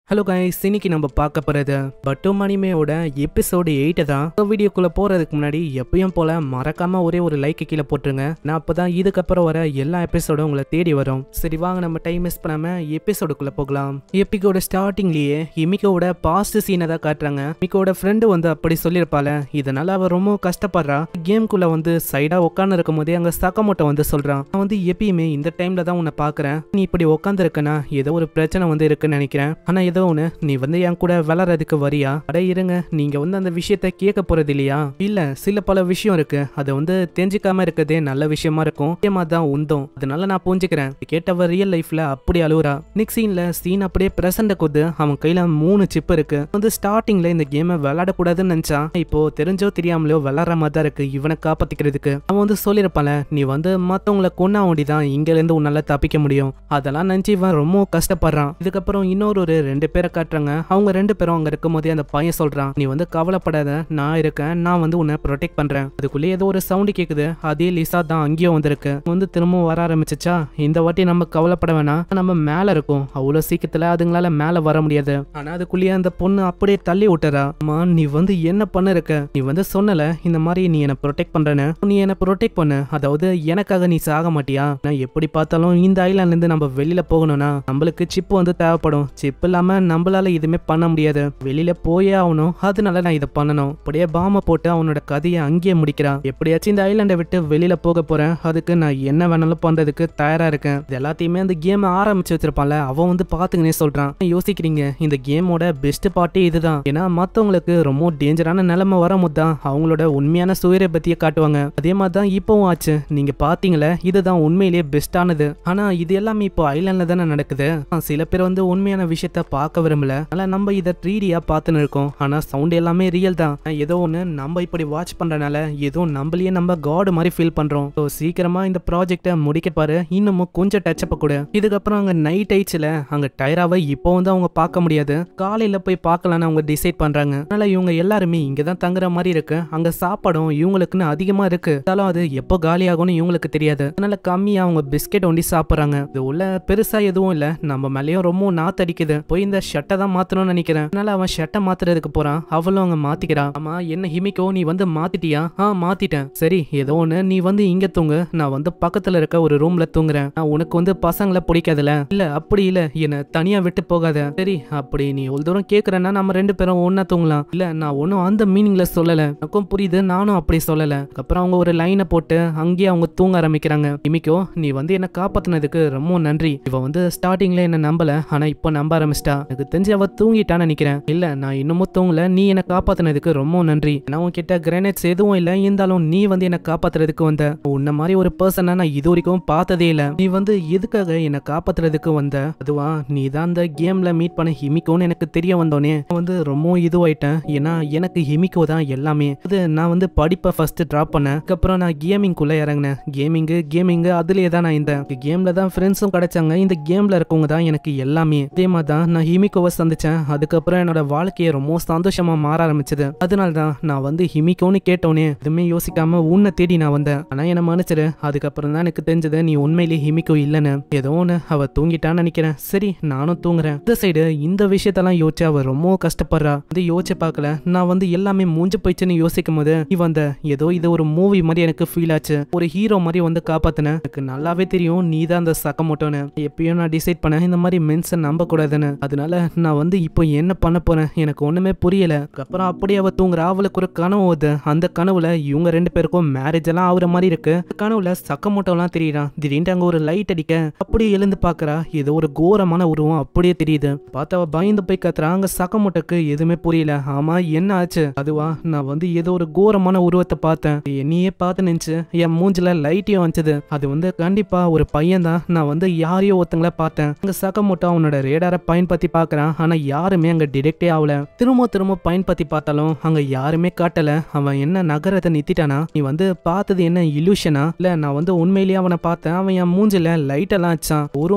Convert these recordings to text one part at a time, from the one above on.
Hello guys, இன்னைக்கு நம்ம பார்க்க போறது பட்டும் அனிமேயோட எபிசோடு 8 தான். வீடியோக்குள்ள போறதுக்கு முன்னாடி எப்பயும் போல மறக்காம ஒரே ஒரு லைக் கீழே போட்டுருங்க. நான் அப்பதான் இதுக்கப்புறம் வர எல்லா எபிசோடும் உங்களை தேடி வரும். சரி வாங்க, நம்ம டைம் மிஸ் பண்ணாம எபிசோடுக்குள்ள போகலாம். எபிக்கோட ஸ்டார்டிங்லயே ஹிமிக்கோட பாஸ்ட் சீனை தான் காட்டுறாங்க. ஹிமிக்கோட ஃப்ரெண்டு வந்து அப்படி சொல்லியிருப்பால, இதனால அவ ரொம்ப கஷ்டப்படுறா. கேம்குள்ள வந்து சைடா உட்காந்து இருக்கும் போதே அங்க சக்கமோட்டோ வந்து சொல்றான், நான் வந்து எப்பயுமே இந்த டைம்ல தான் உன்னை பாக்குறேன். நீ இப்படி உட்காந்து இருக்கனா ஏதோ ஒரு பிரச்சனை வந்து இருக்குன்னு நினைக்கிறேன். ஆனா நீ வந்து என் கூட விளையாடுறதுக்கு வரியா? அட இருங்க, நீங்க வந்து அந்த விஷயத்த கேட்க போறது இல்லையா? இல்ல, சில பல விஷயம் இருக்கு, அதை வந்து தெரிஞ்சுக்காம இருக்கிறதே நல்ல விஷயமா இருக்கும். தான் உந்தம், அதனால நான் புரிஞ்சுக்கிறேன். கேட்டவ ரியல் லைஃப்ல அப்படி அழுவுறா. நெக்ஸ்ட் சீன் அப்படியே பிரசன்ட் கொது அவன் கையில 3 சிப் இருக்கு. வந்து ஸ்டார்டிங்ல இந்த கேமை விளையாடக்கூடாதுன்னு நினைச்சா, இப்போ தெரிஞ்சோ தெரியாமலோ விளையாடுற மாதிரி தான் இருக்கு. இவனை காப்பாத்திக்கிறதுக்கு அவன் வந்து சொல்லிருப்பால, நீ வந்து மத்தவங்களை கொன்னா ஓடிதான் இங்க இருந்து உன்னால தப்பிக்க முடியும். அதெல்லாம் நினைச்சு இவன் ரொம்ப கஷ்டப்படுறான். இதுக்கப்புறம் இன்னொரு 2 பேரை காட்டுறாங்க. அவங்க 2 பேரும் அங்க இருக்கும் போதே அந்த பையன் சொல்றான், நீ வந்து கவலைப்படாத, நான் இருக்கேன், நான் வந்து உன்னை ப்ரொடெக்ட் பண்றேன். அதுக்குள்ளே ஏதோ ஒரு சவுண்ட் கேக்குது. அதே லிசா தான் அங்கேயும் வந்திருக்கு. வந்து திரும்பவும் வர ஆரம்பிச்சுச்சா, இந்த வாட்டி நம்ம கவலைப்பட வேணாம், நம்ம மேல இருக்கும், அவ்வளவு சீக்கிரத்துல அதுங்களால மேல வர முடியாது. ஆனா அதுக்குள்ளேயே அந்த பொண்ணு அப்படியே தள்ளி விட்டுறா. அம்மா, நீ வந்து என்ன பண்ண இருக்க? நீ வந்து சொன்னல இந்த மாதிரி நீ என்ன ப்ரொடெக்ட் பண்றேன்னு, நீ என்ன ப்ரொடெக்ட் பண்ணு, அதாவது எனக்காக நீ சாக மாட்டியா? நான் எப்படி பார்த்தாலும் இந்த ஐலாண்ட்ல இருந்து நம்ம வெளியில போகணும்னா நம்மளுக்கு சிப் வந்து தேவைப்படும். சிப் இல்லாம நம்மளால எதுவுமே பண்ண முடியாது, வெளியில போயே ஆகணும், அதனால நான் இதை பண்ணணும். அப்படியே பாம போட்டு அவனோட கதையை அங்கேயே முடிக்கிறான். எப்படியாச்சும் இந்த ஐலாண்டை விட்டு வெளியில போக போறேன், அதுக்கு நான் என்ன வேணாலும் பண்றதுக்கு தயாரா இருக்கேன். இது எல்லாத்தையுமே அந்த கேம் ஆரம்பிச்சு வச்சிருப்பான்ல, அவன் வந்து பாத்துங்கன்னே சொல்றான். யோசிக்கிறீங்க, இந்த கேமோட பெஸ்ட் பார்ட்டே இதுதான். ஏன்னா மத்தவங்களுக்கு ரொம்ப டேஞ்சரான நிலைமை வரும்போது தான் அவங்களோட உண்மையான சுயரை பத்தியே காட்டுவாங்க. அதே மாதிரி தான் இப்பவும் ஆச்சு. நீங்க பாத்தீங்களே, இதுதான் உண்மையிலேயே பெஸ்டானது. ஆனா இது எல்லாமே இப்போ ஐலாண்ட்ல தானே நடக்குது. சில பேர் வந்து உண்மையான விஷயத்த பார்க்க விரும்பல, ஆனா நம்ம இதை 3Dயா பார்த்துன்னு இருக்கோம். ஆனா சவுண்ட் எல்லாமே ரியல் தான். ஏதோ ஒண்ணு நம்ம இப்படி வாட்ச் பண்றனால ஏதோ நம்மளையே நம்ம காட் மாதிரி ஃபீல் பண்றோம். சீக்கிரமா இந்த ப்ராஜெக்ட முடிக்க பாரு, இன்னமும் கொஞ்சம் டச் அப் கூட. இதுக்கப்புறம் அங்க நைட் ஆயிடுச்சுல, அங்க டைராவை இப்போ வந்து அவங்க பார்க்க முடியாது, காலையில போய் பார்க்கலான்னு அவங்க டிசைட் பண்றாங்க. அதனால இவங்க எல்லாருமே இங்கதான் தங்குற மாதிரி இருக்கு. அங்க சாப்பாடும் இவங்களுக்குன்னு அதிகமா இருக்கு, அது எப்போ காலியாகும்னு இவங்களுக்கு தெரியாது. அதனால கம்மியா அவங்க பிஸ்கெட் ஒண்டி சாப்பிடுறாங்க. இது உள்ள பெருசா எதுவும் இல்ல, நம்ம மேலேயும் ரொம்ப நாத்தடிக்குது. போய் இந்த ஷர்ட்டை தான் மாத்தணும்னு நினைக்கிறேன். அதனால அவன் ஷர்ட்டை மாத்துறதுக்கு போறான். அவளும் அங்க மாத்திக்கிறா. ஆமா, என்ன ஹிமிக்கோ, நீ வந்து மாத்திட்டியா? மாத்திட்டேன். சரி, ஏதோ ஒண்ணு, நீ வந்து இங்க தூங்கு, நான் வந்து பக்கத்துல இருக்க ஒரு ரூம்ல தூங்குறேன். உனக்கு வந்து பசங்களை பிடிக்காதுல? இல்ல அப்படி இல்ல, என்ன தனியா விட்டு போகாத. சரி, அப்படி நீ ஒரு தூரம் கேக்குறேன்னா நம்ம 2 பேரும் ஒன்னா தூங்கலாம். இல்ல, நான் ஒன்னும் அந்த மீனிங்ல சொல்லல, எனக்கும் புரியுது, நானும் அப்படி சொல்லல. அப்புறம் அவங்க ஒரு லைனை போட்டு அங்கேயே அவங்க தூங்க ஆரம்பிக்கிறாங்க. ஹிமிக்கோ, நீ வந்து என்ன காப்பாத்தினதுக்கு ரொம்ப நன்றி. இவ வந்து ஸ்டார்டிங்ல என்ன நம்பல, ஆனா இப்போ நம்ப ஆரம்பிச்சிட்டா. எனக்கு தெரிஞ்சு அவ தூங்கிட்டான்னு நினைக்கிறேன். இல்ல, நான் இன்னமும் தூங்கல, நீ என்ன காப்பாத்தினதுக்கு ரொம்ப நன்றி. நான் உன்கிட்ட கிரேனேட்ஸ் எதுவும் இல்ல, இருந்தாலும் நீ வந்து என்ன காப்பாத்துறதுக்கு வந்த. உன்ன மாதிரி ஒரு பர்சனை நான் இது வரைக்கும் பார்த்ததே இல்ல. நீ வந்து எதுக்காக என்ன காப்பாத்துறதுக்கு வந்த? அதுவா, நீ தான் அந்த கேம்ல மீட் பண்ண ஹிமிக்கோன்னு எனக்கு தெரிய வந்தோனே வந்து ரொம்ப இதுவாயிட்டேன். ஏன்னா எனக்கு ஹிமிக்கோ தான் எல்லாமே. அது நான் வந்து படிப்பை ஃபர்ஸ்ட் டிராப் பண்ணேன், அதுக்கப்புறம் நான் கேமிங்குள்ள இறங்கினேன். கேமிங்கு அதுலயே தான் நான் இந்த கேம்ல தான் ஃப்ரெண்ட்ஸும் கிடைச்சாங்க. இந்த கேம்ல இருக்கவங்க தான் எனக்கு எல்லாமே. அதே மாதிரி தான் நான் ஹிமிக்கோவை சந்திச்சேன். அதுக்கப்புறம் என்னோட வாழ்க்கையை ரொம்ப சந்தோஷமா மாற ஆரம்பிச்சது. அதனால தான் நான் வந்து ஹிமிக்கோன்னு கேட்டோன்னே எதுவுமே யோசிக்காம உன்னை தேடி நான் வந்தேன். ஆனா என்ன மன்னிச்சிரு, அதுக்கப்புறம் தான் எனக்கு தெரிஞ்சது நீ உண்மையிலேயே ஹிமிக்கோ இல்லைன்னு. ஏதோ ஒன்று, அவ தூங்கிட்டான்னு நினைக்கிறேன். சரி, நானும் தூங்குறேன். இந்த சைடு இந்த விஷயத்தெல்லாம் யோசிச்சு அவ ரொம்ப கஷ்டப்படுறா. வந்து யோசிச்சு பார்க்கல, நான் வந்து எல்லாமே மூஞ்சு போயிடுச்சுன்னு யோசிக்கும் போது நீ வந்த, ஏதோ இது ஒரு மூவி மாதிரி எனக்கு ஃபீல் ஆச்சு. ஒரு ஹீரோ மாதிரி வந்து காப்பாத்தின. எனக்கு நல்லாவே தெரியும் நீ தான் அந்த சக்கமோட்டோன்னு. எப்பயும் நான் டிசைட் பண்ண இந்த மாதிரி மென்ஸை நம்ப கூடாதுன்னு. அதனால நான் வந்து இப்போ என்ன பண்ண போறேன் எனக்கு ஒண்ணுமே புரியல. அப்புறம் அப்படியே அவ தூங்குறா. அவளுக்கு ஒரு கனவு வருது. அந்த கனவுல இவங்க 2 பேருக்கும் மேரேஜ் எல்லாம் ஆகுற மாதிரி இருக்கு. கனவுல சக்கமோட்டோ எல்லாம் தெரியுறான். திடீர்னு அங்க ஒரு லைட் அடிக்க அப்படியே எழுந்து பாக்குறா. ஏதோ ஒரு கோரமான உருவம் அப்படியே தெரியுது. பார்த்தவ பயந்து போய் கத்துறா. அங்க சக்கமோட்டோக்கு எதுவுமே புரியல. ஆமா, என்ன ஆச்சு? அதுவா, நான் வந்து ஏதோ ஒரு கோரமான உருவத்தை பார்த்தேன். என்னையே பார்த்து நினைச்சு என் மூஞ்சில லைட்டையும் வந்தது. அது வந்து கண்டிப்பா ஒரு பையன் தான். நான் வந்து யாரையோ ஒருத்தங்கள பார்த்தேன். அங்க சக்கமோட்டோ அவனோட ரேடாரை பயன்படுத்தி பார்க்கறான். ஆனா யாருமே அங்க டிடெக்டே ஆகல. திரும்ப பயன்படுத்தி பார்த்தாலும் அங்க யாருமே காட்டல. அவன் என்ன நகரத்தை நிறுத்திட்டானா? நீ வந்து பார்த்தது என்ன இலூஷனா? இல்ல, நான் வந்து உண்மையிலேயே அவனை பார்த்தேன். அவன் என் மூஞ்சில லைட் எல்லாம் வச்சான்.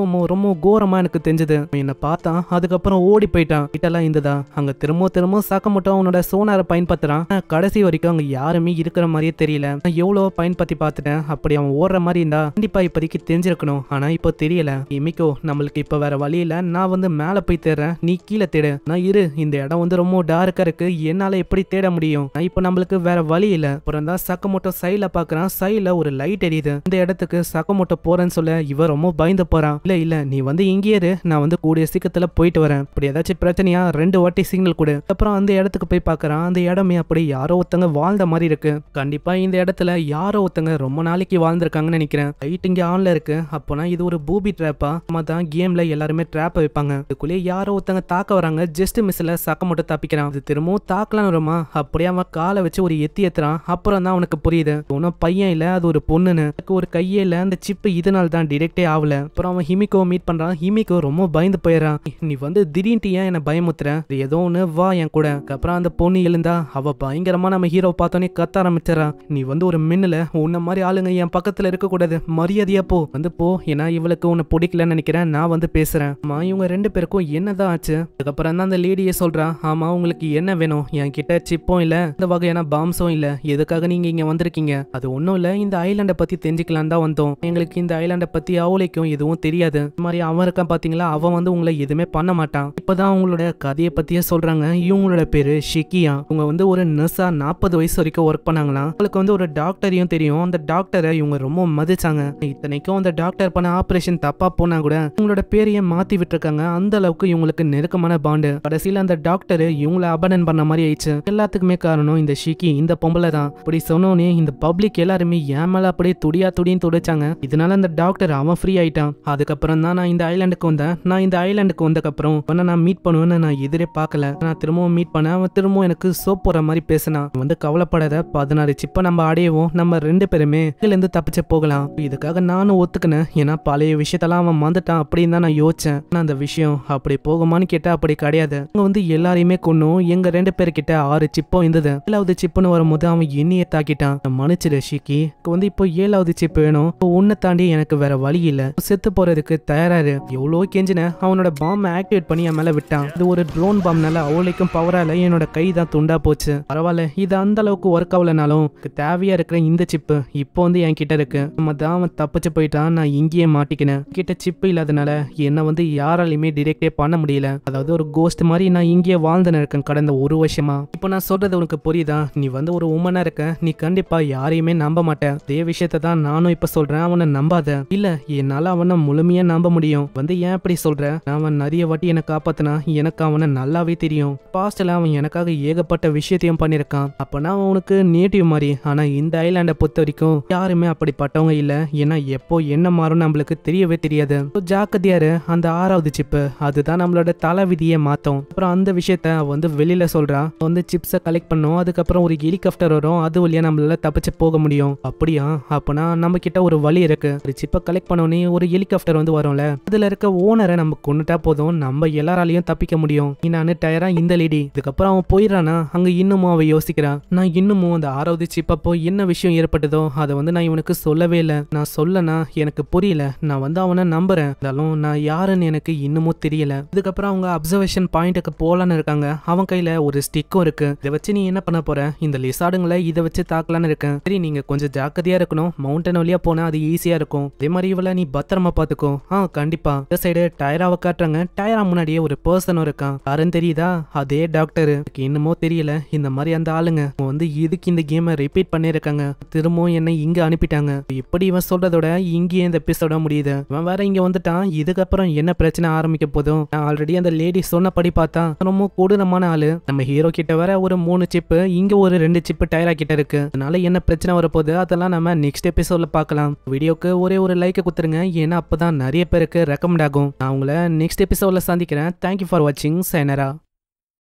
ரொம்ப கோரமா எனக்கு தெரிஞ்சது. என்ன பார்த்தான், அதுக்கப்புறம் ஓடி போயிட்டான். லைட்டெல்லாம் இருந்ததா? அங்க திரும்ப சக்கமோட்டோ அவனோட சோனாரை பயன்படுத்துறான். கடைசி வரைக்கும் அங்க யாருமே இருக்கிற மாதிரியே தெரியல. நான் எவ்வளவு பயன்படுத்தி பார்த்துட்டேன். அப்படி அவன் ஓடுற மாதிரி இருந்தா கண்டிப்பா இப்போதைக்கு தெரிஞ்சிருக்கணும். ஆனா இப்போ தெரியல. இமிக்கோ, நம்மளுக்கு இப்ப வேற வழி இல்ல, நான் வந்து மேல போய் தேடுறேன், நீ கீழே தேடு. நான் இரு, இந்த இடம் வந்து ரொம்ப டார்க்கா இருக்கு, என்னால எப்படி தேட முடியும்? நான் இப்ப நம்மளுக்கு வேற வழி இல்ல. அப்புறம் தான் சக்கமோட்டோ சைடுல பாக்குறான், சைடுல ஒரு லைட் எரியுது. இந்த இடத்துக்கு சக்கமோட்டோ போறேன்னு சொல்ல இவ ரொம்ப பயந்து போறான். இல்ல இல்ல, நீ வந்து இங்கே இரு, நான் வந்து கூடிய சீக்கிரத்துல போயிட்டு வரேன். இப்படி ஏதாச்சும் பிரச்சனையா 2 வாட்டி சிக்னல் கொடு. அப்புறம் அந்த இடத்துக்கு போய் பாக்குறான், அந்த இடமே அப்படி யாரோ ஒருத்தங்க வாழ்ந்த மாதிரி இருக்கு. கண்டிப்பா இந்த இடத்துல யாரோ ஒருத்தங்க ரொம்ப நாளைக்கு வாழ்ந்திருக்காங்கன்னு நினைக்கிறேன். லைட் இங்க ஆன்ல இருக்கு. அப்போனா இது ஒரு பூபி ட்ராப்பா? தான் கேம்ல எல்லாருமே ட்ராப் வைப்பாங்க. இதுக்குள்ளே யாரோ ஒருத்தங்க தாக்க வராங்க. ஜஸ்ட் மிஸ்ல சக்கமோட்டோ தப்பிக்கிறான். இது திரும்பவும் தாக்கலாம் வருமா? அப்படியே அவன் காலை வச்சு ஒரு ஏத்துறான். அப்புறம் தான் அவனுக்கு புரியுது, ஒன்னும் பையன் இல்ல, அது ஒரு பொண்ணுன்னு. ஒரு கையே இல்ல, அந்த சிப்பு இதனால தான் டிடெக்டே ஆகல. அப்புறம் அவன் ஹிமிகோ மீட் பண்றான். ஹிமிகோ ரொம்ப பயந்து போயிடறான். நீ வந்து திடீர்னு ஏன் என்ன பயமுத்துற? ஏதோ ஒண்ணு, வா என் கூட. அப்புறம் அந்த பொண்ணு எழுந்தா அவ பயங்கரமா நம்ம ஹீரோ பார்த்தோன்னே கத்த ஆரம்பிச்சிடறா. நீ வந்து ஒரு மின்னல, உன்ன மாதிரி ஆளுங்க என் பக்கத்துல இருக்க கூடாது, மரியாதையா போ, வந்து போ. ஏன்னா இவளுக்கு உன்னை பிடிக்கலன்னு நினைக்கிறேன், நான் வந்து பேசுறேன். இவங்க 2 பேருக்கும் என்னதான் ஆச்சு? அதுக்கப்புறம் தான் அந்த லேடியே சொல்றா, ஆமா உங்களுக்கு என்ன வேணும்? என் கிட்ட சிப்பும் இல்ல, இந்த வகையான பாம்ஸும் இல்ல, எதுக்காக நீங்க இங்க வந்திருக்கீங்க? அது ஒண்ணும் இல்ல, இந்த ஐலாண்டை பத்தி தெரிஞ்சுக்கலாம் தான் வந்தோம். எங்களுக்கு இந்த ஐலாண்டை பத்தி அவளைக்கும் எதுவும் தெரியாது. இந்த மாதிரி அவன் இருக்கான் பாத்தீங்களா, அவன் வந்து உங்களை எதுவுமே பண்ண மாட்டான். இப்பதான் அவங்களோட கதையை பத்தியே சொல்றாங்க. இவங்களோட பேரு ஷிக்கியா. இவங்க வந்து ஒரு நர்ஸா 40 வயசு வரைக்கும் ஒர்க் பண்ணாங்களாம். அவங்களுக்கு வந்து ஒரு டாக்டரையும் தெரியும். அந்த டாக்டரை இவங்க ரொம்ப மதிச்சாங்க. இத்தனைக்கும் அந்த டாக்டர் பண்ண ஆபரேஷன் தப்பா போனா கூட இவங்களோட பேரையே மாத்தி விட்டுருக்காங்க. அந்த அளவுக்கு இவங்களுக்கு நெருக்கமான பாண்டு. கடைசியில அந்த டாக்டர் இவங்களை அபடன் பண்ண மாதிரி ஆயிடுச்சு. எல்லாத்துக்குமே காரணம் இந்த ஷிக்கி, இந்த பொம்பளை தான். அப்படி சொன்னோன்னே இந்த பப்ளிக் எல்லாருமே ஏன் மேல அப்படியே துடின்னு துடிச்சாங்க. இதனால அந்த டாக்டர் அவன் ஃப்ரீ ஆயிட்டான். அதுக்கப்புறம் தான் நான் இந்த ஐலாண்டுக்கு வந்தேன். நான் இந்த ஐலாண்டுக்கு வந்தக்கப்புறம் நான் மீட் பண்ணுவேன்னு நான் எதிரே பார்க்கல. நான் திரும்பவும் மீட் பண்ண அவன் திரும்பவும் எனக்கு சோப் போற மாதிரி பேசினான். வந்து கவலைப்படாத, 16 சிப்பை நம்ம அடையவும், நம்ம 2 பேருமே இதுல இருந்து தப்பிச்சு போகலாம். இதுக்காக நானும் ஒத்துக்கினேன். ஏன்னா பழைய விஷயத்தெல்லாம் அவன் மறந்துட்டான் அப்படின்னு தான் நான் யோசிச்சேன். அந்த விஷயம் அப்படி போகுமான்னு கேட்டா அப்படி கிடையாது. அங்க வந்து எல்லாரையுமே கொன்னும் எங்க 2 பேர்கிட்ட 6 சிப்பும் இருந்தது. 7வது சிப்புன்னு வரும்போது அவன் என்னையே தாக்கிட்டான். மன்னிச்சிடு ஷிக்கி, வந்து இப்போ 7வது சிப் வேணும். உன்னை தாண்டி எனக்கு வேற வழி இல்ல, செத்து போறதுக்கு தயாராரு. எவ்வளோ கெஞ்சின, அவனோட பாம் ஆக்டிவேட் பண்ணி என் மேல விட்டான். இது ஒரு ட்ரோன் பாம்னால அவளைக்கும் பவரால என்னோட கை தான் துண்டா போச்சு. பரவாயில்ல, இது அந்த அளவுக்கு ஒர்க் ஆகலனாலும் தேவையா இருக்கிற இந்த சிப்பு இப்போ வந்து என் கிட்ட இருக்கு. நம்ம தான் அவன் தப்பிச்சு போயிட்டான். நான் இங்கேயே மாட்டிக்கினேன். கிட்ட சிப்பு இல்லாதனால என்ன வந்து யாராலையுமே டிடெக்டே பண்ண முடியல. அதாவது ஒரு கோஸ்ட் மாதிரி நான் இங்கேயே வாழ்ந்துன்னு இருக்கேன் கடந்த 1 வருஷமா. இப்போ நான் சொல்றது உனக்கு புரியுதா? நீ வந்து ஒரு உமனா இருக்க, நீ கண்டிப்பா யாரையுமே நம்ப மாட்டேன். அதே விஷயத்த தான் நானும் இப்ப சொல்றேன். அவனை நம்பாத. இல்ல, என்னால அவனை முழுமையா நம்ப முடியும். வந்து ஏன் இப்படி சொல்ற? அவன் நிறைய வாட்டி என்னை காப்பாத்தினா, எனக்கு அவனை நல்லாவே தெரியும். பாஸ்ட்ல அவன் எனக்காக ஏகப்பட்ட விஷயத்தையும் பண்ணிருக்கான். அப்பனா அவன் உனக்கு நேட்டிவ் மாதிரி. ஆனா இந்த ஐலாண்டை பொறுத்த வரைக்கும் யாருமே அப்படிப்பட்டவங்க இல்ல. ஏன்னா எப்போ என்ன மாறும் நம்மளுக்கு தெரியவே தெரியாது. ஜாக்கிரதையாரு, அந்த 6வது சிப்பு அதுதான் நம்மளோட தலைவிதியை மாத்தோம். அப்புறம் அந்த விஷயத்த வந்து வெளியில சொல்றா. வந்து சிப்ஸை கலெக்ட் பண்ணும். அதுக்கப்புறம் ஒரு ஹெலிகாப்டர் வரும். அது வழியா நம்மளால தப்பிச்சு போக முடியும். அப்படியா? அப்பனா நம்ம கிட்ட ஒரு வழி இருக்கு. ஒரு சிப்பை கலெக்ட் பண்ணோன்னே ஒரு ஹெலிகாப்டர் வந்து வரும்ல, அதுல இருக்க ஓனரை நம்ம கொண்டுட்டா போதும், நம்ம எல்லாராலையும் தப்பிக்க முடியும். நான் டயரா இந்த லேடி. இதுக்கப்புறம் அவன் போயிடறானா, அங்க இன்னமும் அவ யோசிக்கிறான். நான் இன்னமும் அந்த 6வது சிப் அப்போ என்ன விஷயம் ஏற்பட்டதோ அதை வந்து நான் இவனுக்கு சொல்லவே இல்லை. நான் சொல்லனா எனக்கு புரியல. நான் வந்து அவனை நம்புறேன், இருந்தாலும் நான் யாருன்னு எனக்கு இன்னமும் தெரியல. இதுக்கப்புறம் அவங்க அப்சர்வேஷன் பாயிண்ட்டுக்கு போலான்னு இருக்காங்க. அவன் கையில ஒரு ஸ்டிக்கும் இருக்கு. இதை வச்சு நீ என்ன பண்ண போற? இந்த லிசார்டுங்களை இதை வச்சு தாக்கலான்னு இருக்கேன். சரி, நீங்க கொஞ்சம் ஜாக்கிரதையா இருக்கணும். மவுண்டன் வழியா போனா அது ஈஸியா இருக்கும். அதே மாதிரி இவளை நீ பத்திரமா பாத்துக்கோ. கண்டிப்பா. இந்த சைடு டயராவை காட்டுறாங்க. டயரா முன்னாடியே ஒரு பர்சனும் இருக்கான். யாருன்னு தெரியுதா? அதே டாக்டர். இன்னமும் தெரியல. இந்த மாதிரி அந்த ஆளுங்க வந்து இதுக்கு இந்த கேமை ரிப்பீட் பண்ணிருக்காங்க. திரும்பவும் என்னை இங்க அனுப்பிட்டாங்க. இப்படி இவன் சொல்றதோட இங்கேயே இந்த எபிசோட முடியுது. இவன் வேற இங்க வந்துட்டான். இதுக்கப்புறம் என்ன பிரச்சனை ஆரம்பிக்க போதும்? நான் ஆல்ரெடி அந்த லேடி சொன்னபடி பார்த்தா ரொம்ப கொடூரமான ஆளு. நம்ம ஹீரோ கிட்ட வேற ஒரு 3 சிப்பு, இங்க ஒரு 2 சிப்பு டயரா கிட்ட இருக்கு. அதனால என்ன பிரச்சனை வரப்போகுது அதெல்லாம் நம்ம நெக்ஸ்ட் எபிசோட்ல பார்க்கலாம். வீடியோக்கு ஒரே ஒரு லைக் குத்துருங்க. ஏன்னா அப்பதான் நிறைய பேருக்கு ரெக்கமெண்ட் ஆகும். நான் உங்களை நெக்ஸ்ட் எபிசோட்ல சந்திக்கிறேன். தேங்க்யூ ஃபார் வாட்சிங். சைனரா.